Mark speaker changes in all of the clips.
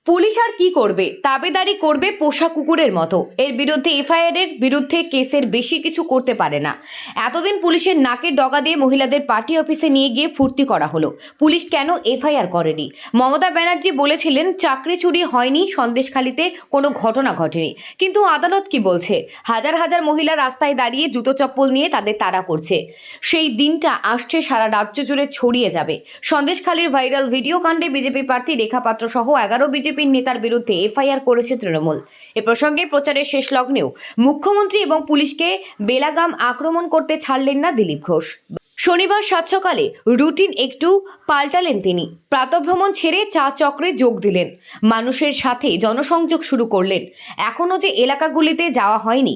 Speaker 1: Police আর কি করবে? তাবেদারি করবে পোষা কুকুরের মতো। এর বিরুদ্ধে এফআইআর এর বিরুদ্ধে কেসের বেশি কিছু করতে পারে না। এতদিন পুলিশের নাকের ডগা দিয়ে মহিলাদের পার্টি অফিসে নিয়ে গিয়ে ফুর্তি করা হলো। পুলিশ কেন এফআইআর করেনি? মমতা ব্যানার্জি বলেছিলেন চাকরি চুরি হয়নি, সন্দেশখালিতে কোনো ঘটনা ঘটেনি। কিন্তু আদালত কি বলছে? হাজার হাজার মহিলা রাস্তায় দাঁড়িয়ে জুতো চপ্পল নিয়ে তাদের তাড়া করছে। সেই দিনটা আসছে, সারা রাজ্য জুড়ে ছড়িয়ে যাবে। সন্দেশখালির ভাইরাল ভিডিও কাণ্ডে বিজেপি প্রার্থী রেখা পাত্র সহ 11 বিজেপির নেতার বিরুদ্ধে এফআইআর করেছে তৃণমূল। এ প্রসঙ্গে প্রচারের শেষ লগ্নেও মুখ্যমন্ত্রী এবং পুলিশকে বেলাগাম আক্রমণ করতে ছাড়লেন না দিলীপ ঘোষ। শনিবার সাত সকালে রুটিন একটু পাল্টালেন তিনি। প্রাতঃভ্রমণ ছেড়ে চা চক্রে যোগ দিলেন, মানুষের সাথে জনসংযোগ শুরু করলেন। এখনও যে এলাকাগুলিতে যাওয়া হয়নি,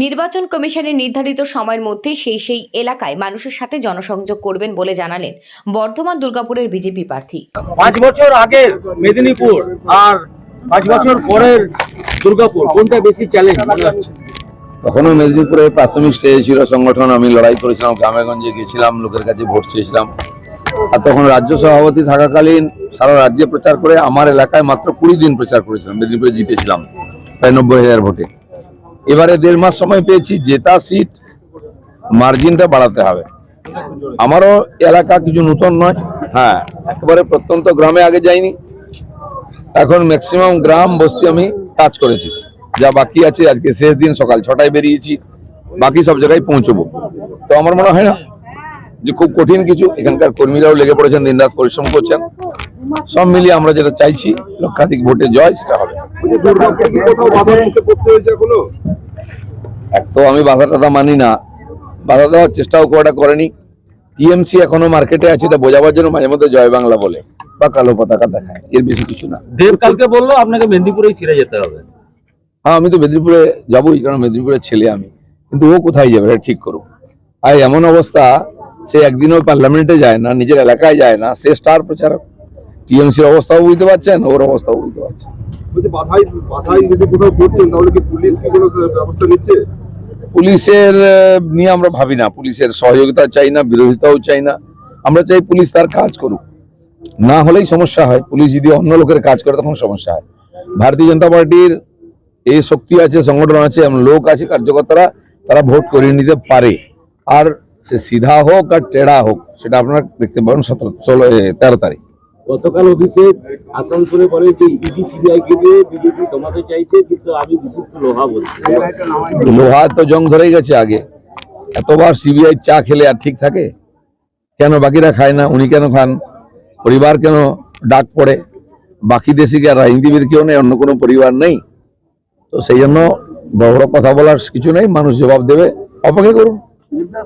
Speaker 1: নির্বাচন কমিশনের নির্ধারিত সময়ের মধ্যে সেই এলাকায় মানুষের সাথে জনসংযোগ করবেন বলে জানালেন বর্ধমান দুর্গাপুরের বিজেপি প্রার্থী।
Speaker 2: 5 বছর আগের মেদিনীপুর আর 5 বছর পরের দুর্গাপুর, কোনটা বেশি চ্যালেঞ্জ মনে হচ্ছে?
Speaker 3: তখনও মেদিনীপুরের প্রাথমিক স্টেজে ছিল সংগঠন, আমি লড়াই করেছিলাম, গ্রামেগঞ্জে গেছিলাম, লোকের কাছে ভোট চেয়েছিলাম। আর তখন রাজ্য সভাপতি থাকাকালীন সারা রাজ্যে প্রচার করে আমার এলাকায় মাত্র 20 দিন প্রচার করেছিলাম, মেদিনীপুরে জিতেছিলাম প্রায় 90,000 ভোটে। এবারে 1.5 মাস সময় পেয়েছি, জেতা সিট মার্জিনটা বাড়াতে হবে। আমারও এলাকা কিছু নতুন নয়, হ্যাঁ একেবারে প্রত্যন্ত গ্রামে আগে যাইনি, এখন ম্যাক্সিমাম গ্রাম বস্তি আমি কাজ করেছি। যা বাকি আছে, আজকে শেষ দিন, সকাল 6টায় বেরিয়েছি, বাকি সব জায়গায় পৌঁছবো। তো আমার মনে হয় না যে খুব কঠিন কিছু। এখানকার কর্মীরাও লেগে পড়েছেন, দিনরাত পরিশ্রম করছেন। সব মিলিয়ে আমরা যেটা চাইছি লক্ষাধিক ভোটে জয়, সেটা হবে। এক তো আমি বাধা টাধা মানি না, বাধা দেওয়ার চেষ্টাও কোয়াটা করেনি। টিএমসি এখনো মার্কেটে আছে, এটা বোঝাবার জন্য মাঝে মধ্যে জয় বাংলা বলে বা কালো পতাকা দেখায়, এর বেশি কিছু না।
Speaker 2: দেব কালকে বললো আপনাকে মেদিনীপুরেই ফিরে যেতে হবে।
Speaker 3: হ্যাঁ, আমি তো মেদিনীপুরে যাবোই, কারণ মেদিনীপুরের ছেলে আমি। কিন্তু ও কোথায় যাবে এটা ঠিক করুক। আর এমন অবস্থা, সে একদিনও পার্লামেন্টে যায় না, নিজের এলাকায় যায় না, সে স্টার প্রচারক। টিএমসির অবস্থাও বুঝতে পারছেন, ওর অবস্থাও বুঝতে পারছেন। পুলিশের নিয়ে আমরা ভাবি না, পুলিশের সহযোগিতা চাই না, বিরোধিতাও চাই না। আমরা চাই পুলিশ তার কাজ করুক, না হলেই সমস্যা হয়। পুলিশ যদি অন্য লোকের কাজ করে তখন সমস্যা হয়। ভারতীয় জনতা পার্টির এই শক্তি আছে, সংগঠন আছে, এমন লোক আছে, কার্যকর্তারা, তারা ভোট করিয়ে নিতে পারে। আর সে সিধা হোক আর টেढ़ा হোক, সেটা আপনারা দেখতে পাবেন 13 তারিখ।
Speaker 2: গতকাল অভিষেক আসানসোলে বলে যে ইডি সিবিআই কে দিয়ে বিজেপি তোমাকে চাইছে, কিন্তু আমি বিশুদ্ধ লোহা বলছি।
Speaker 3: লোহা তো জং ধরেই গেছে আগে। এতবার সিবিআই চা খেলে আর ঠিক থাকে? কেন বাকিরা খায় না, উনি কেন খান? পরিবার কেন ডাক পড়ে? বাকি দেশে কি আর রাজনীতিবিদ কেউ নেই, অন্য কোনো পরিবার নেই? তো সেই জন্য বড় কথা বলার কিছু নেই, মানুষ জবাব দেবে, অপেক্ষা করুন।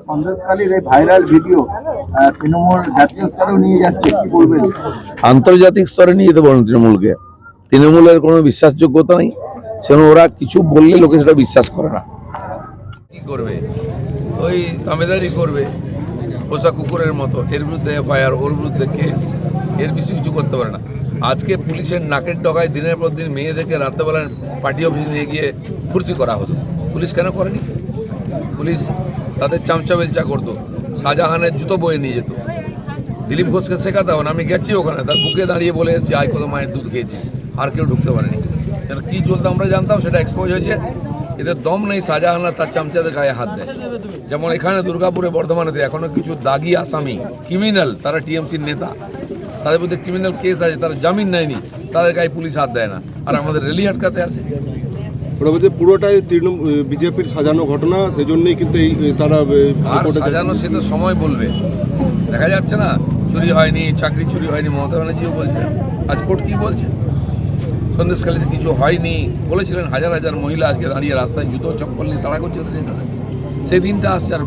Speaker 4: সন্দেশখালীর এই ভাইরাল ভিডিও তৃণমূল জাতীয় স্তরেও নিয়ে যাচ্ছে, কি বলবেন?
Speaker 3: আন্তর্জাতিক স্তরে নিয়ে যেতে পারেন তৃণমূলকে। তৃণমূলের কোনো বিশ্বাসযোগ্যতা নেই, সেজন্য ওরা কিছু বললে লোকে সেটা বিশ্বাস করে না। কি করবে? ওই তাবেদারি করবে পোষা কুকুরের মতো। এর বিরুদ্ধে এফআইআর, ওর বিরুদ্ধে কেস, এর বেশি কিছু করতে পারে না। আজকে পুলিশের নাকের ডগায় দিনের পর দিন মেয়েদেরকে রাত্রেবেলা পার্টি অফিসে নিয়ে গিয়ে ফুর্তি করা হতো। পুলিশ কেন করেনি? পুলিশ তাদের চামচা বেলচা করতো, শাহজাহানের জুতো বয়ে নিয়ে যেত। দিলীপ ঘোষকে শেখাতে হবে না, আমি গেছি ওখানে, তার বুকে দাঁড়িয়ে বলে এসেছি আয় কত মায়ের দুধ খেয়েছি, আর কেউ ঢুকতে পারেনি। যেন কী চলতো আমরা জানতাম, সেটা এক্সপোজ হয়েছে। এদের দম নেই, শাহজাহানরা তার চামচাদের গায়ে হাত দেয়। যেমন এখানে দুর্গাপুরে, বর্ধমানেতে এখনো কিছু দাগি আসামি, ক্রিমিনাল, তারা টিএমসির নেতা, তাদের বিরুদ্ধে ক্রিমিনাল কেস আছে, তারা জামিন নেয়নি, তাদের গায়ে পুলিশ হাত দেয় না, আর আমাদের রেলি আটকাতে আসে।
Speaker 5: পুরোটাই বিজেপির সাজানো ঘটনা, সেজন্যই কিন্তু এই তারা
Speaker 3: সাজানো, সে তো সময় বলবে। দেখা যাচ্ছে না, চুরি হয়নি, চাকরি চুরি হয়নি, মমতা ব্যানার্জিও বলছে। আজ কোর্ট কি বলছে? সন্দেশখালীতে কিছু হয়নি বলেছিলেন, হাজার হাজার মহিলা আজকে দাঁড়িয়ে রাস্তায় জুতো চপ্পল নিয়ে তাড়া করছে। সেই দিনটা আসছে। আর